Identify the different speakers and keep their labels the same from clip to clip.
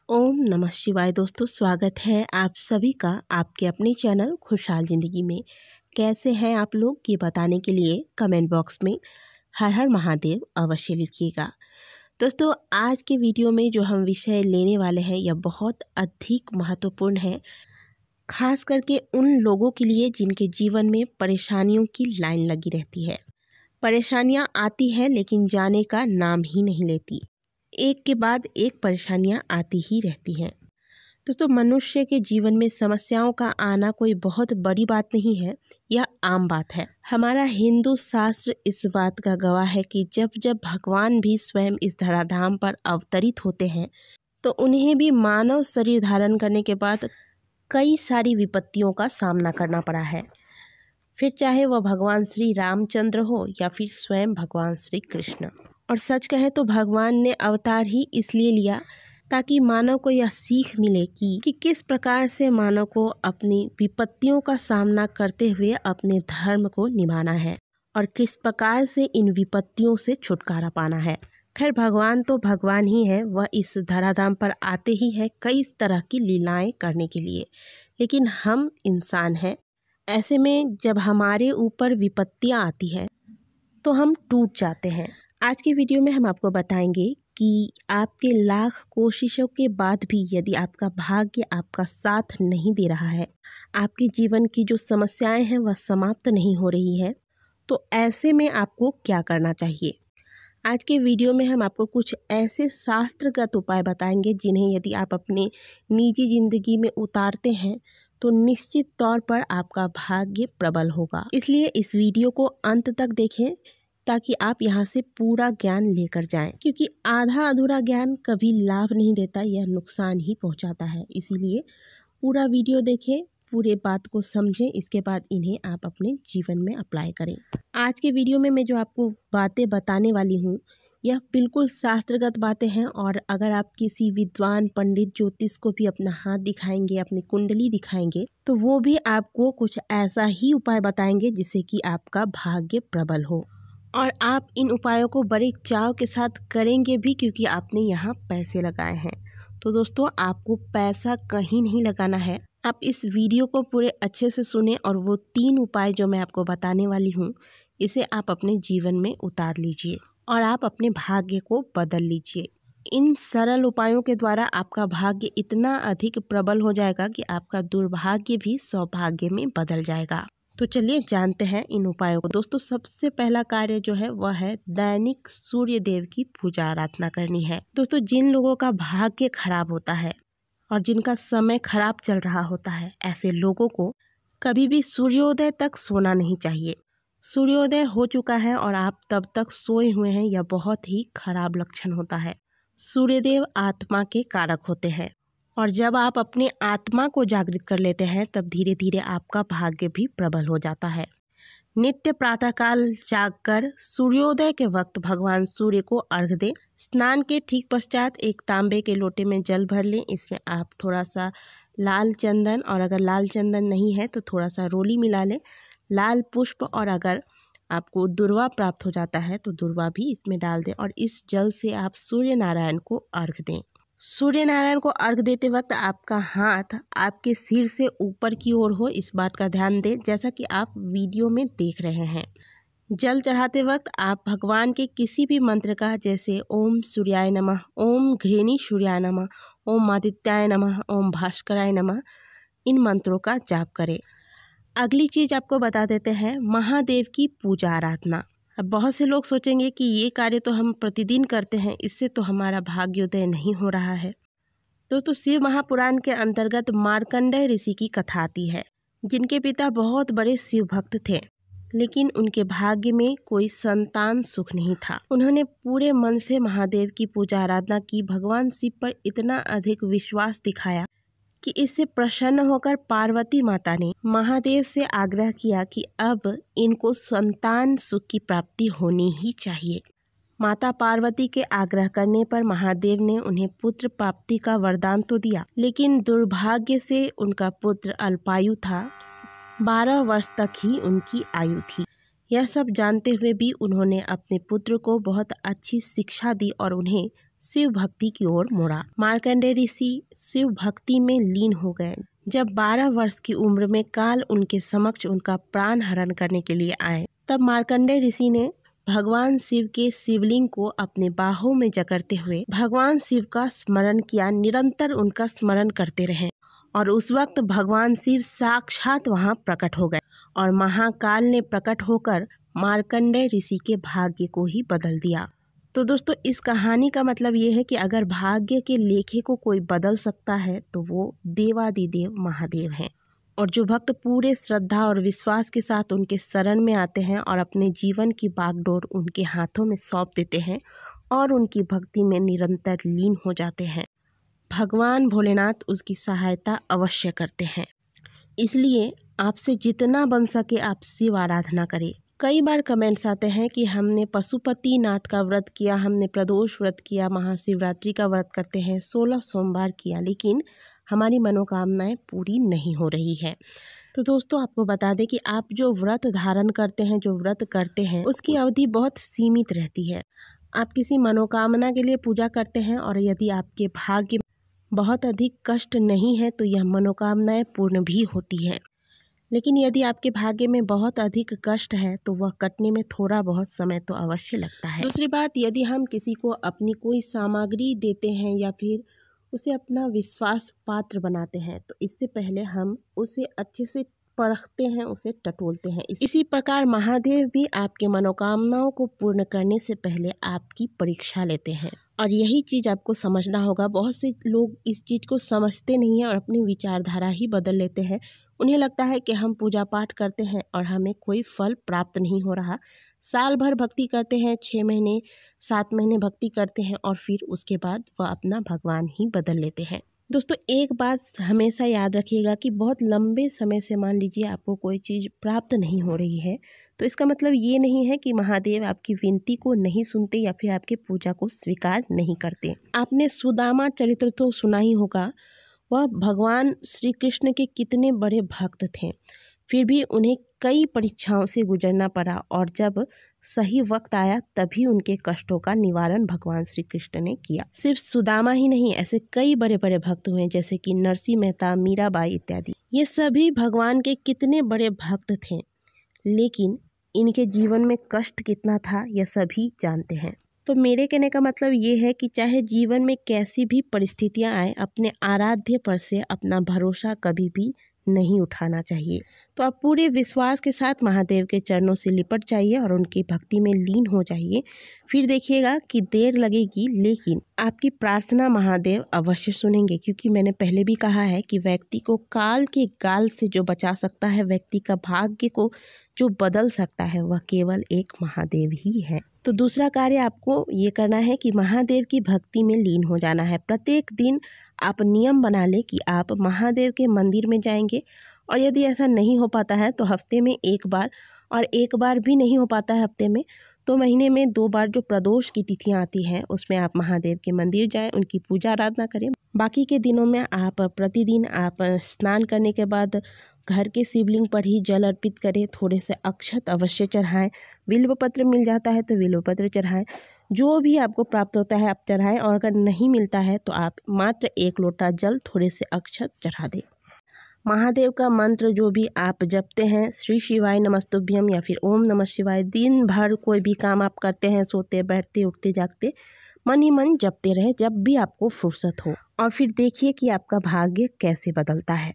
Speaker 1: ओम नमः शिवाय। दोस्तों, स्वागत है आप सभी का आपके अपने चैनल खुशहाल ज़िंदगी में। कैसे हैं आप लोग, ये बताने के लिए कमेंट बॉक्स में हर हर महादेव अवश्य लिखिएगा। दोस्तों, आज के वीडियो में जो हम विषय लेने वाले हैं यह बहुत अधिक महत्वपूर्ण है, खास करके उन लोगों के लिए जिनके जीवन में परेशानियों की लाइन लगी रहती है। परेशानियां आती हैं लेकिन जाने का नाम ही नहीं लेती। एक के बाद एक परेशानियां आती ही रहती हैं। दोस्तों, मनुष्य के जीवन में समस्याओं का आना कोई बहुत बड़ी बात नहीं है, यह आम बात है। हमारा हिंदू शास्त्र इस बात का गवाह है कि जब जब भगवान भी स्वयं इस धराधाम पर अवतरित होते हैं तो उन्हें भी मानव शरीर धारण करने के बाद कई सारी विपत्तियों का सामना करना पड़ा है। फिर चाहे वह भगवान श्री रामचंद्र हो या फिर स्वयं भगवान श्री कृष्ण। और सच कहे तो भगवान ने अवतार ही इसलिए लिया ताकि मानव को यह सीख मिले कि किस प्रकार से मानव को अपनी विपत्तियों का सामना करते हुए अपने धर्म को निभाना है और किस प्रकार से इन विपत्तियों से छुटकारा पाना है। खैर, भगवान तो भगवान ही है, वह इस धराधाम पर आते ही है कई तरह की लीलाएं करने के लिए, लेकिन हम इंसान हैं। ऐसे में जब हमारे ऊपर विपत्तियां आती हैं तो हम टूट जाते हैं। आज के वीडियो में हम आपको बताएंगे कि आपके लाख कोशिशों के बाद भी यदि आपका भाग्य आपका साथ नहीं दे रहा है, आपके जीवन की जो समस्याएं हैं वह समाप्त नहीं हो रही है, तो ऐसे में आपको क्या करना चाहिए। आज के वीडियो में हम आपको कुछ ऐसे शास्त्रगत उपाय बताएंगे जिन्हें यदि आप अपने निजी जिंदगी में उतारते हैं तो निश्चित तौर पर आपका भाग्य प्रबल होगा। इसलिए इस वीडियो को अंत तक देखें ताकि आप यहाँ से पूरा ज्ञान लेकर जाएं, क्योंकि आधा अधूरा ज्ञान कभी लाभ नहीं देता, यह नुकसान ही पहुँचाता है। इसीलिए पूरा वीडियो देखें, पूरे बात को समझें, इसके बाद इन्हें आप अपने जीवन में अप्लाई करें। आज के वीडियो में मैं जो आपको बातें बताने वाली हूँ यह बिल्कुल शास्त्रगत बातें हैं, और अगर आप किसी विद्वान पंडित ज्योतिष को भी अपना हाथ दिखाएंगे, अपनी कुंडली दिखाएंगे, तो वो भी आपको कुछ ऐसा ही उपाय बताएंगे जिससे कि आपका भाग्य प्रबल हो। और आप इन उपायों को बड़े चाव के साथ करेंगे भी, क्योंकि आपने यहाँ पैसे लगाए हैं। तो दोस्तों, आपको पैसा कहीं नहीं लगाना है। आप इस वीडियो को पूरे अच्छे से सुने और वो 3 उपाय जो मैं आपको बताने वाली हूँ इसे आप अपने जीवन में उतार लीजिए और आप अपने भाग्य को बदल लीजिए। इन सरल उपायों के द्वारा आपका भाग्य इतना अधिक प्रबल हो जाएगा कि आपका दुर्भाग्य भी सौभाग्य में बदल जाएगा। तो चलिए जानते हैं इन उपायों को। दोस्तों, सबसे पहला कार्य जो है वह है दैनिक सूर्य देव की पूजा आराधना करनी है। दोस्तों, जिन लोगों का भाग्य खराब होता है और जिनका समय खराब चल रहा होता है, ऐसे लोगों को कभी भी सूर्योदय तक सोना नहीं चाहिए। सूर्योदय हो चुका है और आप तब तक सोए हुए हैं, यह बहुत ही खराब लक्षण होता है। सूर्यदेव आत्मा के कारक होते हैं और जब आप अपने आत्मा को जागृत कर लेते हैं तब धीरे धीरे आपका भाग्य भी प्रबल हो जाता है। नित्य प्रातःकाल जागकर सूर्योदय के वक्त भगवान सूर्य को अर्घ्य दें। स्नान के ठीक पश्चात एक तांबे के लोटे में जल भर लें। इसमें आप थोड़ा सा लाल चंदन, और अगर लाल चंदन नहीं है तो थोड़ा सा रोली मिला लें, लाल पुष्प, और अगर आपको दुर्वा प्राप्त हो जाता है तो दुर्वा भी इसमें डाल दें और इस जल से आप सूर्य नारायण को अर्घ्य दें। सूर्य नारायण को अर्घ्य देते वक्त आपका हाथ आपके सिर से ऊपर की ओर हो, इस बात का ध्यान दें, जैसा कि आप वीडियो में देख रहे हैं। जल चढ़ाते वक्त आप भगवान के किसी भी मंत्र का, जैसे ओम सूर्याय नमः, ओम घृणी सूर्याय नमः, ओम आदित्याय नमः, ओम भास्कराय नमः, इन मंत्रों का जाप करें। अगली चीज आपको बता देते हैं, महादेव की पूजा आराधना। अब बहुत से लोग सोचेंगे कि ये कार्य तो हम प्रतिदिन करते हैं, इससे तो हमारा भाग्योदय नहीं हो रहा है। दोस्तों, शिव महापुराण के अंतर्गत मार्कंडेय ऋषि की कथा आती है, जिनके पिता बहुत बड़े शिव भक्त थे, लेकिन उनके भाग्य में कोई संतान सुख नहीं था। उन्होंने पूरे मन से महादेव की पूजा आराधना की। भगवान शिव पर इतना अधिक विश्वास दिखाया कि इससे प्रसन्न होकर पार्वती माता ने महादेव से आग्रह किया कि अब इनको संतान सुख की प्राप्ति होनी ही चाहिए। माता पार्वती के आग्रह करने पर महादेव ने उन्हें पुत्र प्राप्ति का वरदान तो दिया, लेकिन दुर्भाग्य से उनका पुत्र अल्पायु था। 12 वर्ष तक ही उनकी आयु थी। यह सब जानते हुए भी उन्होंने अपने पुत्र को बहुत अच्छी शिक्षा दी और उन्हें शिव भक्ति की ओर मुड़ा। मार्कंडेय ऋषि शिव भक्ति में लीन हो गए। जब 12 वर्ष की उम्र में काल उनके समक्ष उनका प्राण हरण करने के लिए आए, तब मार्कंडेय ऋषि ने भगवान शिव के शिवलिंग को अपने बाहों में जकड़ते हुए भगवान शिव का स्मरण किया। निरंतर उनका स्मरण करते रहे और उस वक्त भगवान शिव साक्षात वहां प्रकट हो गए और महाकाल ने प्रकट होकर मार्कंडेय ऋषि के भाग्य को ही बदल दिया। तो दोस्तों, इस कहानी का मतलब ये है कि अगर भाग्य के लेखे को कोई बदल सकता है तो वो देवादिदेव महादेव हैं। और जो भक्त पूरे श्रद्धा और विश्वास के साथ उनके शरण में आते हैं और अपने जीवन की बागडोर उनके हाथों में सौंप देते हैं और उनकी भक्ति में निरंतर लीन हो जाते हैं, भगवान भोलेनाथ उसकी सहायता अवश्य करते हैं। इसलिए आपसे जितना बन सके आप शिव आराधना करें। कई बार कमेंट्स आते हैं कि हमने पशुपतिनाथ का व्रत किया, हमने प्रदोष व्रत किया, महाशिवरात्रि का व्रत करते हैं, 16 सोमवार किया, लेकिन हमारी मनोकामनाएं पूरी नहीं हो रही है। तो दोस्तों, आपको बता दें कि आप जो व्रत धारण करते हैं, जो व्रत करते हैं, उसकी अवधि बहुत सीमित रहती है। आप किसी मनोकामना के लिए पूजा करते हैं और यदि आपके भाग्य बहुत अधिक कष्ट नहीं है तो यह मनोकामनाएं पूर्ण भी होती है। लेकिन यदि आपके भाग्य में बहुत अधिक कष्ट है तो वह कटने में थोड़ा बहुत समय तो अवश्य लगता है। दूसरी बात, यदि हम किसी को अपनी कोई सामग्री देते हैं या फिर उसे अपना विश्वास पात्र बनाते हैं तो इससे पहले हम उसे अच्छे से परखते हैं, उसे टटोलते हैं। इसी प्रकार महादेव भी आपके मनोकामनाओं को पूर्ण करने से पहले आपकी परीक्षा लेते हैं और यही चीज़ आपको समझना होगा। बहुत से लोग इस चीज़ को समझते नहीं हैं और अपनी विचारधारा ही बदल लेते हैं। उन्हें लगता है कि हम पूजा पाठ करते हैं और हमें कोई फल प्राप्त नहीं हो रहा। साल भर भक्ति करते हैं, 6 महीने 7 महीने भक्ति करते हैं और फिर उसके बाद वह अपना भगवान ही बदल लेते हैं। दोस्तों, एक बात हमेशा याद रखिएगा कि बहुत लंबे समय से मान लीजिए आपको कोई चीज़ प्राप्त नहीं हो रही है तो इसका मतलब ये नहीं है कि महादेव आपकी विनती को नहीं सुनते या फिर आपकी पूजा को स्वीकार नहीं करते। आपने सुदामा चरित्र तो सुना ही होगा। वह भगवान श्री कृष्ण के कितने बड़े भक्त थे, फिर भी उन्हें कई परीक्षाओं से गुजरना पड़ा और जब सही वक्त आया तभी उनके कष्टों का निवारण भगवान श्री कृष्ण ने किया। सिर्फ सुदामा ही नहीं, ऐसे कई बड़े बड़े भक्त हुए जैसे कि नरसिंह मेहता, मीराबाई इत्यादि। ये सभी भगवान के कितने बड़े भक्त थे, लेकिन इनके जीवन में कष्ट कितना था यह सभी जानते हैं। तो मेरे कहने का मतलब ये है कि चाहे जीवन में कैसी भी परिस्थितियां आए, अपने आराध्य पर से अपना भरोसा कभी भी नहीं उठाना चाहिए। तो आप पूरे विश्वास के साथ महादेव के चरणों से लिपट जाइए और उनकी भक्ति में लीन हो जाइए। फिर देखिएगा कि देर लगेगी लेकिन आपकी प्रार्थना महादेव अवश्य सुनेंगे, क्योंकि मैंने पहले भी कहा है कि व्यक्ति को काल के गाल से जो बचा सकता है, व्यक्ति का भाग्य को जो बदल सकता है, वह केवल एक महादेव ही है। तो दूसरा कार्य आपको ये करना है कि महादेव की भक्ति में लीन हो जाना है। प्रत्येक दिन आप नियम बना ले कि आप महादेव के मंदिर में जाएंगे और यदि ऐसा नहीं हो पाता है तो हफ्ते में 1 बार, और 1 बार भी नहीं हो पाता है हफ्ते में तो महीने में 2 बार जो प्रदोष की तिथियां आती हैं उसमें आप महादेव के मंदिर जाएं, उनकी पूजा आराधना करें। बाकी के दिनों में आप प्रतिदिन आप स्नान करने के बाद घर के शिवलिंग पर ही जल अर्पित करें, थोड़े से अक्षत अवश्य चढ़ाएं, बिल्व पत्र मिल जाता है तो बिल्व पत्र चढ़ाएं, जो भी आपको प्राप्त होता है आप चढ़ाएं, और अगर नहीं मिलता है तो आप मात्र 1 लोटा जल, थोड़े से अक्षत चढ़ा दें। महादेव का मंत्र जो भी आप जपते हैं, श्री शिवाय नमस्तुभ्यम या फिर ओम नमः शिवाय, दिन भर कोई भी काम आप करते हैं, सोते बैठते उठते जागते, मन ही मन जपते रहे जब भी आपको फुर्सत हो, और फिर देखिए कि आपका भाग्य कैसे बदलता है।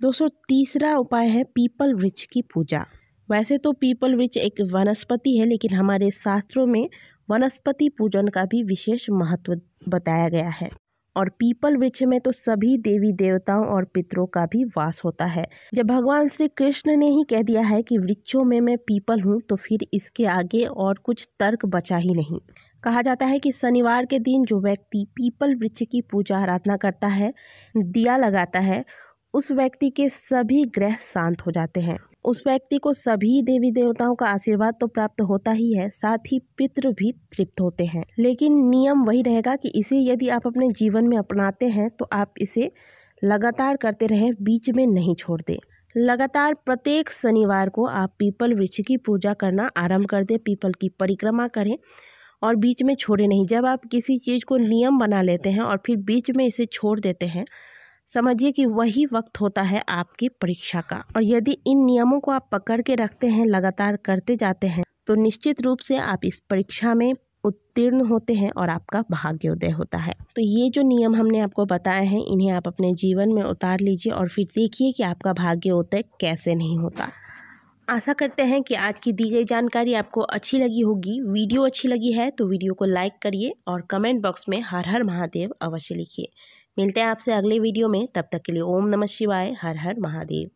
Speaker 1: दोस्तों, तीसरा उपाय है पीपल वृक्ष की पूजा। वैसे तो पीपल वृक्ष एक वनस्पति है, लेकिन हमारे शास्त्रों में वनस्पति पूजन का भी विशेष महत्व बताया गया है और पीपल वृक्ष में तो सभी देवी देवताओं और पितरों का भी वास होता है। जब भगवान श्री कृष्ण ने ही कह दिया है कि वृक्षों में मैं पीपल हूँ, तो फिर इसके आगे और कुछ तर्क बचा ही नहीं। कहा जाता है कि शनिवार के दिन जो व्यक्ति पीपल वृक्ष की पूजा आराधना करता है, दिया लगाता है, उस व्यक्ति के सभी ग्रह शांत हो जाते हैं। उस व्यक्ति को सभी देवी देवताओं का आशीर्वाद तो प्राप्त होता ही है, साथ ही पितृ भी तृप्त होते हैं। लेकिन नियम वही रहेगा कि इसे यदि आप अपने जीवन में अपनाते हैं तो आप इसे लगातार करते रहें, बीच में नहीं छोड़ दें। लगातार प्रत्येक शनिवार को आप पीपल वृक्ष की पूजा करना आरंभ कर दें, पीपल की परिक्रमा करें और बीच में छोड़े नहीं। जब आप किसी चीज़ को नियम बना लेते हैं और फिर बीच में इसे छोड़ देते हैं, समझिए कि वही वक्त होता है आपकी परीक्षा का। और यदि इन नियमों को आप पकड़ के रखते हैं, लगातार करते जाते हैं, तो निश्चित रूप से आप इस परीक्षा में उत्तीर्ण होते हैं और आपका भाग्योदय होता है। तो ये जो नियम हमने आपको बताए हैं, इन्हें आप अपने जीवन में उतार लीजिए और फिर देखिए कि आपका भाग्योदय कैसे नहीं होता। आशा करते हैं कि आज की दी गई जानकारी आपको अच्छी लगी होगी। वीडियो अच्छी लगी है तो वीडियो को लाइक करिए और कमेंट बॉक्स में हर हर महादेव अवश्य लिखिए। मिलते हैं आपसे अगले वीडियो में, तब तक के लिए ओम नमः शिवाय, हर हर महादेव।